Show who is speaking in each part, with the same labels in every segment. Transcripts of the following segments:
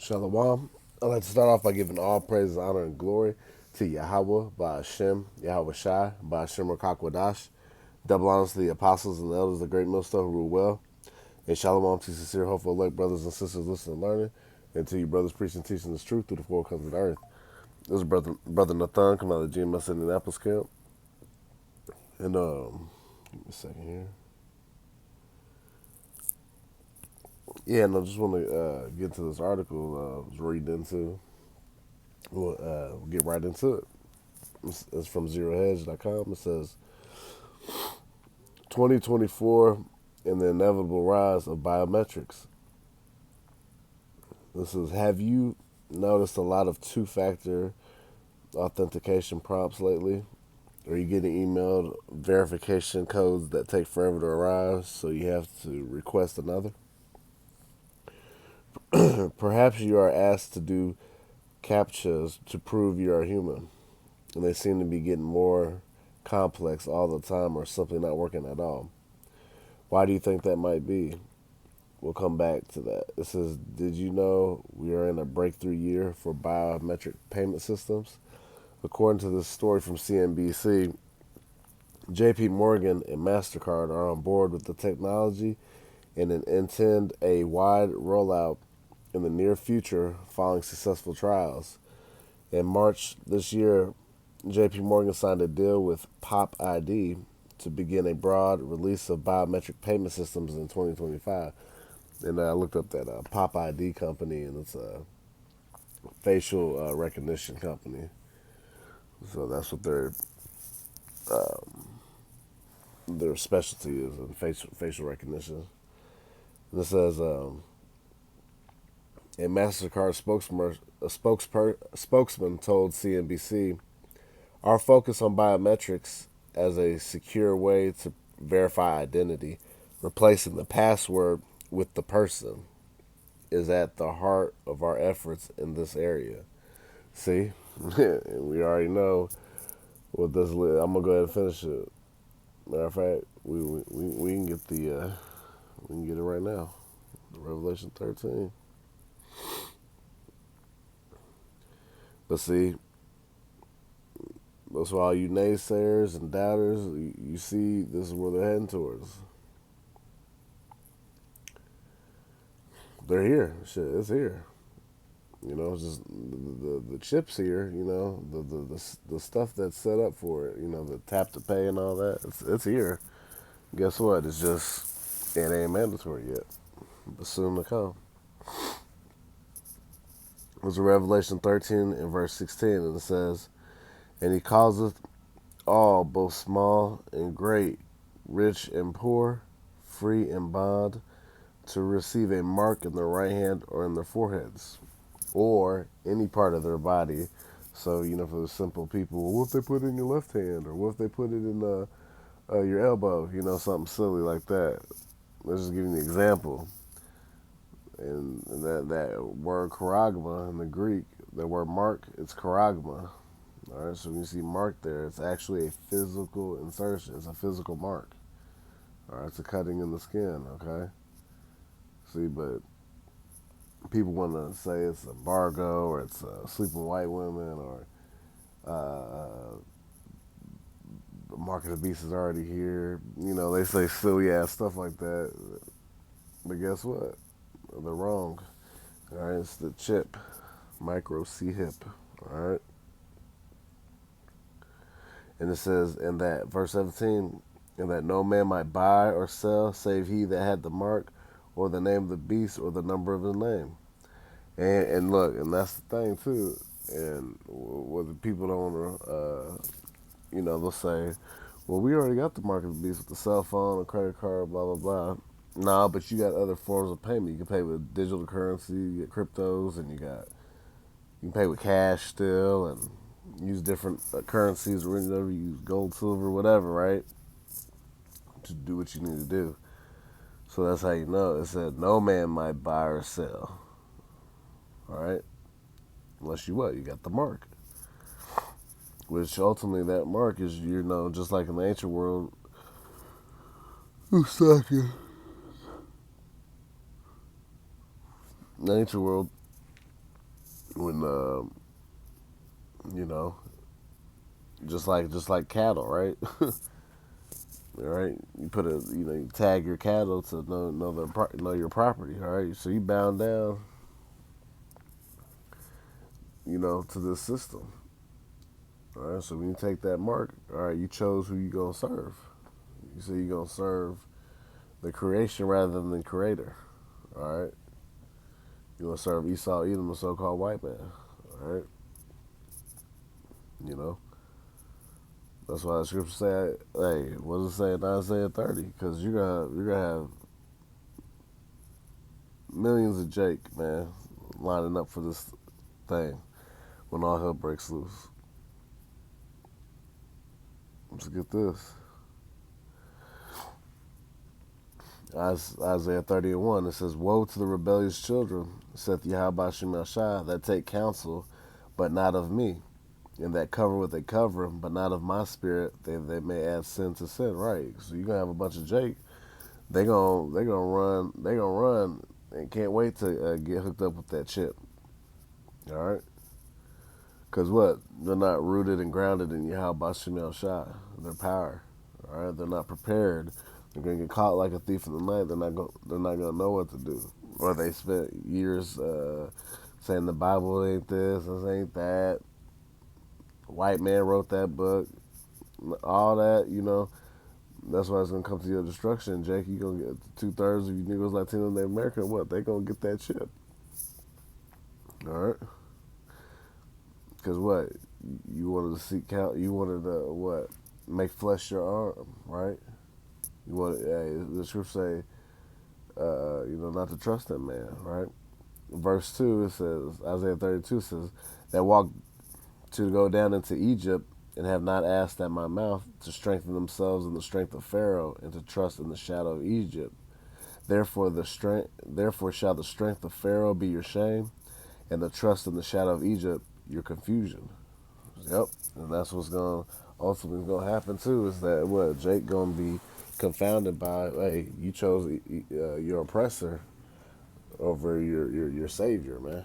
Speaker 1: Shalom. I'd like to start off by giving all praise, honor, and glory to Yahweh, by Hashem, Yahweh Shai, by Hashem Rakakwadash. Double honors to the apostles and the elders of the great millstone who rule well. And shalom to sincere, hopeful, elect brothers and sisters listening and learning. And to you brothers preaching and teaching this truth through the four corners of the earth. This is brother Nathan coming out of the GMS Indianapolis camp. And give me a second here. Yeah, and I just want to get into this article I was reading into. We'll get right into it. It's from zerohedge.com. It says 2024 and the inevitable rise of biometrics. This is, have you noticed a lot of two-factor authentication prompts lately? Are you getting emailed verification codes that take forever to arrive, so you have to request another? Perhaps you are asked to do CAPTCHAs to prove you are human, and they seem to be getting more complex all the time or simply not working at all. Why do you think that might be? We'll come back to that. It says, did you know we are in a breakthrough year for biometric payment systems? According to this story from CNBC, JP Morgan and MasterCard are on board with the technology and intend a wide rollout in the near future following successful trials. In March this year, JP Morgan signed a deal with Pop ID to begin a broad release of biometric payment systems in 2025. And I looked up that Pop ID company, and it's a facial recognition company. So that's what their specialty is in facial recognition. And it says a MasterCard spokesman told CNBC, "Our focus on biometrics as a secure way to verify identity, replacing the password with the person, is at the heart of our efforts in this area." See, we already know what this. I'm gonna go ahead and finish it. Matter of fact, we can get we can get it right now. Revelation 13. But see, that's why all you naysayers and doubters, you see, this is where they're heading towards. They're here. Shit, it's here. You know, it's just the chips here. You know, the stuff that's set up for it. You know, the tap to pay and all that. It's here. Guess what? It's just it ain't mandatory yet, but soon to come. It was Revelation 13 and verse 16, and it says, "And he causeth all, both small and great, rich and poor, free and bond, to receive a mark in their right hand or in their foreheads, or any part of their body." So, you know, for the simple people, well, what if they put it in your left hand, or what if they put it in your elbow? You know, something silly like that. Let's just give you an example. And that word charagma in the Greek, the word mark, it's charagma. All right, so when you see mark there, it's actually a physical insertion. It's a physical mark. All right, it's a cutting in the skin, okay? See, but people want to say it's embargo or it's sleeping white women or the mark of the beast is already here. You know, they say silly ass stuff like that. But guess what? They're wrong. All right, it's the chip, micro C hip. All right. And it says in that verse 17, and that no man might buy or sell save he that had the mark or the name of the beast or the number of his name. And look, and that's the thing too. And what the people don't want to, you know, they'll say, well, we already got the mark of the beast with the cell phone, a credit card, blah, blah, blah. No, but you got other forms of payment. You can pay with digital currency, you get cryptos, and you can pay with cash still, and use different currencies or whatever. You use gold, silver, whatever, right? To do what you need to do. So that's how you know. It said no man might buy or sell. All right, unless you what? You got the mark. Which ultimately that mark is, you know, just like in the ancient world. In the ancient world, when you know, just like cattle, right? All right, you put a you tag your cattle to know your property. All right, so you bound down, to this system. All right, so when you take that mark, all right, you chose who you gonna serve. You say you gonna serve the creation rather than the creator. All right, you gonna serve Esau, Edom, the so-called white man. All right, you know that's why the scripture say, "Hey, what does it say in Isaiah 30? Because you're gonna have millions of Jake, man, lining up for this thing when all hell breaks loose." Let's get this. Isaiah 30 and 1, it says, "Woe to the rebellious children, saith Yahweh Shemashah, that take counsel, but not of me, and that cover with a cover, but not of my spirit, they may add sin to sin." Right. So you're gonna have a bunch of Jake. They gonna run and can't wait to get hooked up with that chip. All right. Cause what? They're not rooted and grounded in Yahweh Shemashah, their power. All right. They're not prepared. They're gonna get caught like a thief in the night. They're not gonna know what to do. Or they spent years saying the Bible ain't this ain't that. White man wrote that book. All that. That's why it's gonna come to your destruction, Jake. You gonna get 2/3 of you Negroes, Latinos, and American. What? They gonna get that chip. All right. Because what? You wanted to seek out. You wanted to what? Make flesh your arm, right? You wanted. Hey, the scripture say, not to trust that man, right? Verse 2, it says, Isaiah 32 says, "That walk to go down into Egypt and have not asked at my mouth to strengthen themselves in the strength of Pharaoh and to trust in the shadow of Egypt. Therefore shall the strength of Pharaoh be your shame, and the trust in the shadow of Egypt your confusion." Yep, and that's what's going to ultimately going to happen too. Is that what Jake going to be confounded by? Hey, you chose your oppressor over your savior, man,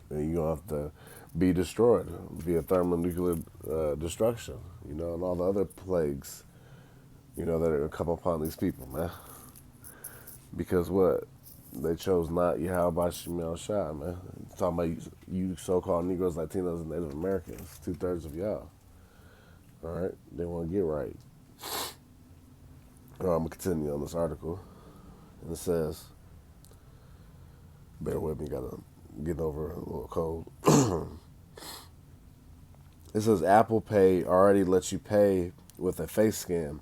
Speaker 1: and you gonna have to be destroyed via thermonuclear destruction, and all the other plagues, that are gonna come upon these people, man. Because what? They chose not Yahweh Shemel Shah, man. Talking about you so-called Negroes, Latinos, and Native Americans, 2/3 of y'all. All right, they want to get right. I'm gonna continue on this article, and it says, "Bear with me, gotta get over a little cold." It says Apple Pay already lets you pay with a face scan,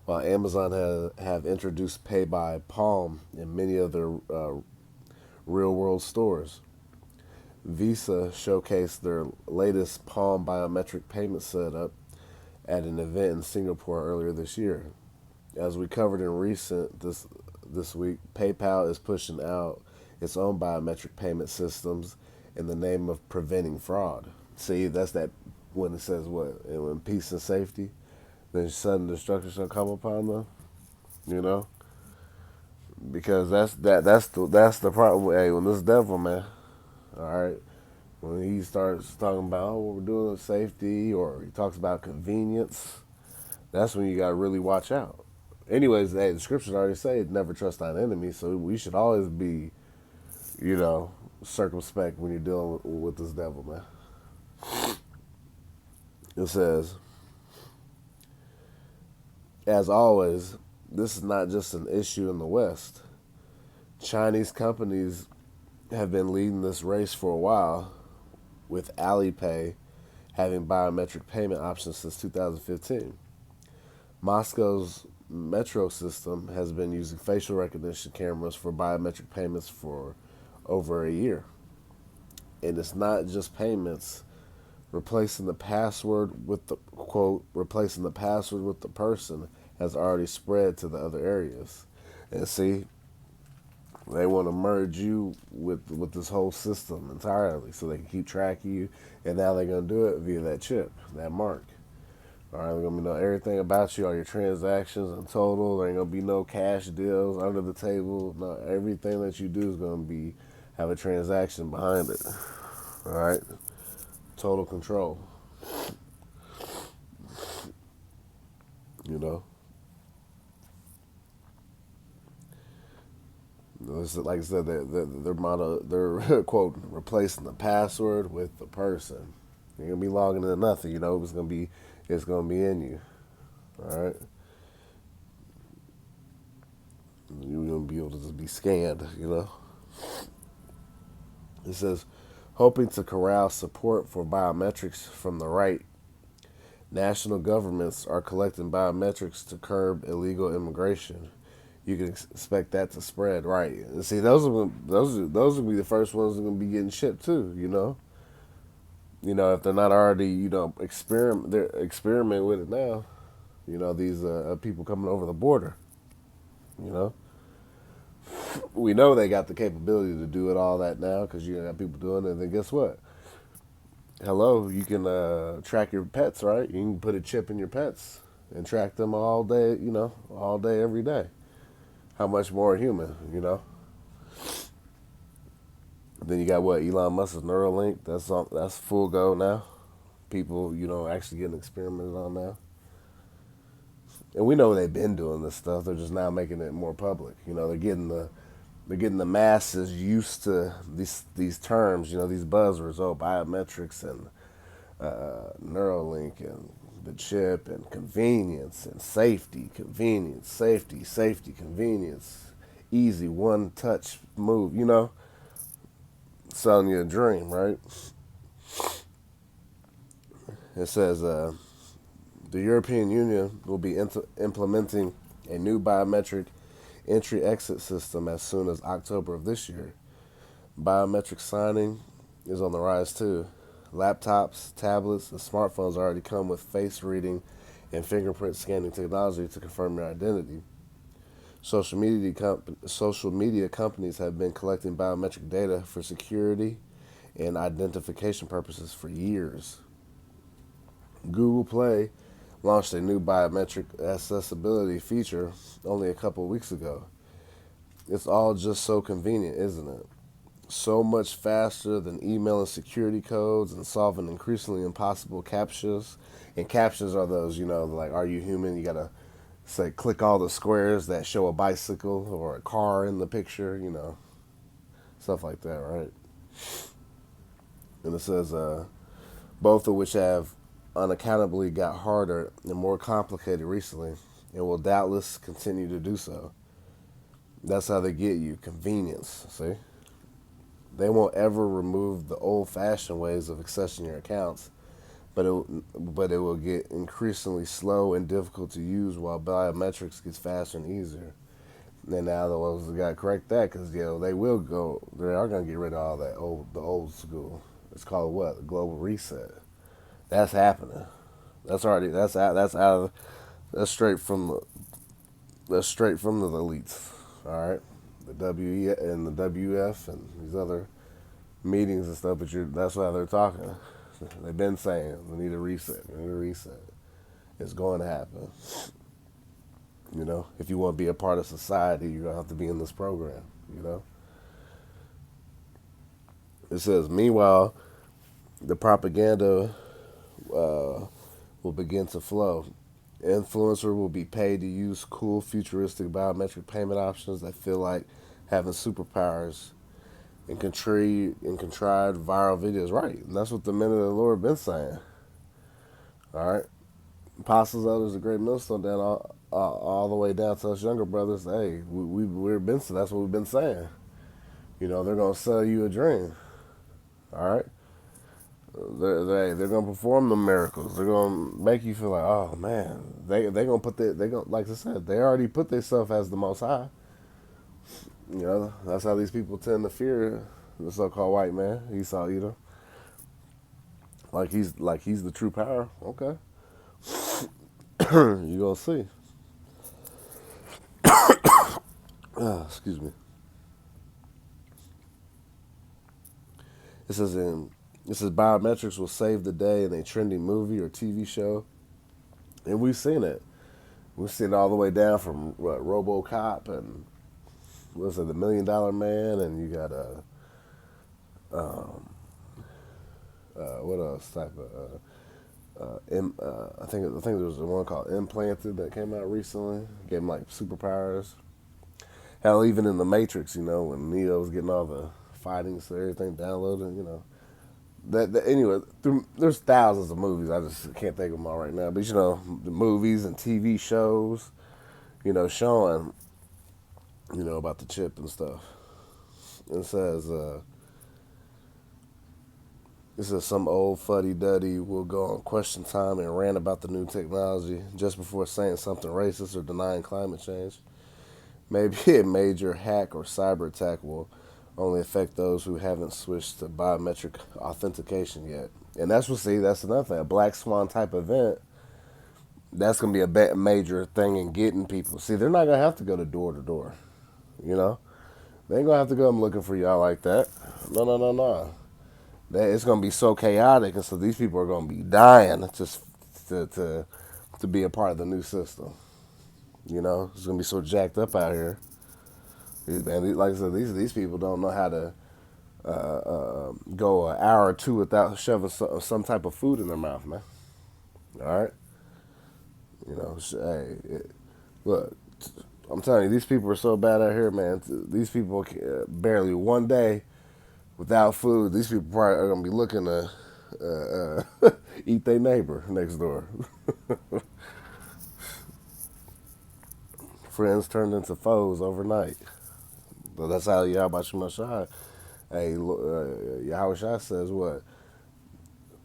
Speaker 1: while Amazon have introduced Pay by Palm in many of their real world stores. Visa showcased their latest Palm biometric payment setup at an event in Singapore earlier this year. As we covered in recent this week, PayPal is pushing out its own biometric payment systems in the name of preventing fraud. See, that's that when it says what? And when peace and safety, then sudden destruction shall come upon them. You know, because that's the problem. Hey, when this devil, man, all right, when he starts talking about what we're doing with safety, or he talks about convenience, that's when you got to really watch out. Anyways, hey, the scriptures already say never trust thine enemy, so we should always be, you know, circumspect when you're dealing with this devil, man. It says, as always, this is not just an issue in the West. Chinese companies have been leading this race for a while, with Alipay having biometric payment options since 2015. Moscow's metro system has been using facial recognition cameras for biometric payments for over a year. And it's not just payments. Replacing the password with the person has already spread to the other areas. And see, they want to merge you with this whole system entirely so they can keep track of you. And now they're going to do it via that chip, that mark. All right, they're going to know everything about you, all your transactions in total. There ain't going to be no cash deals under the table. No, everything that you do is going to be have a transaction behind it. All right, total control. You know, like I said, their motto, they're quote replacing the password with the person. You're gonna be logging into nothing. You know, it's gonna be in you. All right, you're gonna be able to just be scanned. You know, it says hoping to corral support for biometrics from the right. National governments are collecting biometrics to curb illegal immigration. You can expect that to spread, right? And see, those will be the first ones that are going to be getting shipped too. If they're not already, they're experimenting with it now. These people coming over the border. You know, we know they got the capability to do it all that now because you got people doing it. And then guess what? Hello, you can track your pets, right? You can put a chip in your pets and track them all day. All day, every day. How much more human? Then you got what Elon Musk's Neuralink. That's full go now. People, actually getting experimented on now. And we know they've been doing this stuff. They're just now making it more public. They're getting the masses used to these terms. These buzzwords. Oh, biometrics and Neuralink and the chip and convenience and safety. Convenience, safety, convenience. Easy one touch move. Selling you a dream, right? It says the European Union will be implementing a new biometric entry-exit system as soon as October of this year. Biometric signing is on the rise too. Laptops, tablets, and smartphones already come with face reading and fingerprint scanning technology to confirm your identity. Social media companies have been collecting biometric data for security and identification purposes for years. Google Play launched a new biometric accessibility feature only a couple of weeks ago. It's all just so convenient, isn't it? So much faster than emailing security codes and solving increasingly impossible captchas. And captchas are those, like, are you human? You gotta say, click all the squares that show a bicycle or a car in the picture, stuff like that, right? And it says, both of which have unaccountably got harder and more complicated recently and will doubtless continue to do so. That's how they get you, convenience, see? They won't ever remove the old-fashioned ways of accessing your accounts, but it will get increasingly slow and difficult to use while biometrics gets faster and easier. And now the ones that got to correct that because they are going to get rid of all that the old school. It's called what? The global reset. That's happening. That's straight from the elites. All right, the WE and the WF and these other meetings and stuff. But that's why they're talking. They've been saying we need a reset. We need a reset. It's going to happen. If you want to be a part of society, you're gonna have to be in this program. It says, meanwhile, the propaganda will begin to flow. Influencer will be paid to use cool, futuristic biometric payment options that feel like having superpowers and contrived viral videos. Right, and that's what the men of the Lord been saying. All right, apostles, elders, a great millstone down all the way down to us younger brothers. Hey, we've been that's what we've been saying. They're gonna sell you a dream. All right. They're gonna perform the miracles. They're gonna make you feel like, oh man, they gonna like I said, they already put themselves as the Most High. That's how these people tend to fear the so-called white man, Esau Edom. Like he's the true power. Okay, you gonna see. Excuse me. It says biometrics will save the day in a trending movie or TV show, and we've seen it. We've seen it all the way down from RoboCop and what's it, the $1 Million Man, and you got Um, what else type of I think there was one called Implanted that came out recently. Gave him like superpowers. Hell, even in the Matrix, when Neo was getting all the fighting, so everything downloaded, that anyway. There's thousands of movies. I just can't think of them all right now. But the movies and TV shows, showing, about the chip and stuff. It says, some old fuddy duddy will go on Question Time and rant about the new technology just before saying something racist or denying climate change. Maybe a major hack or cyber attack will only affect those who haven't switched to biometric authentication yet. And that's another thing. A black swan type event, that's going to be a major thing in getting people. See, they're not going to have to go to door to door, you know? They ain't going to have to go looking for y'all like that. No, no, no, no. It's going to be so chaotic, and so these people are going to be dying just to be a part of the new system. It's going to be so jacked up out here. And like I said, these people don't know how to go an hour or two without shoving some type of food in their mouth, man. All right, hey, look, I'm telling you, these people are so bad out here, man. These people barely one day without food. These people probably are gonna be looking to eat their neighbor next door. Friends turned into foes overnight. But that's how Yahweh Shai. Hey, Yahweh Shai says what?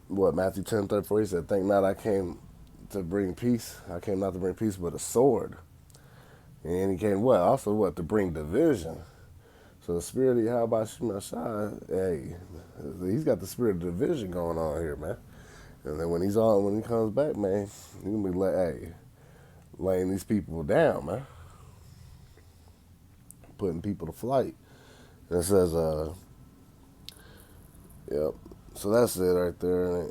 Speaker 1: What, Matthew 10:34? He said, "Think not I came to bring peace. I came not to bring peace, but a sword." And he came what? Also what? To bring division. So the spirit of Yahweh Shai, hey, he's got the spirit of division going on here, man. And then when he comes back, man, he's gonna be laying these people down, man, putting people to flight. And it says, yep. So that's it right there.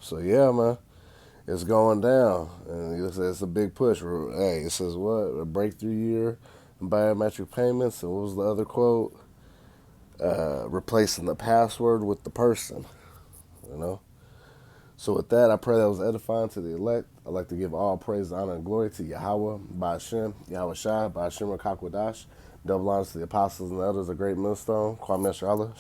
Speaker 1: So yeah, man, it's going down, and it's a big push. Hey, it says what? A breakthrough year in biometric payments. And what was the other quote? Replacing the password with the person. You know. So with that, I pray that was edifying to the elect. I'd like to give all praise, honor, and glory to Yahweh, Ba'ashem, Yahweh Shai, Ba'ashem Rakakwadash. Double honors to the apostles and the elders of Great Millstone. Kwame Shalom.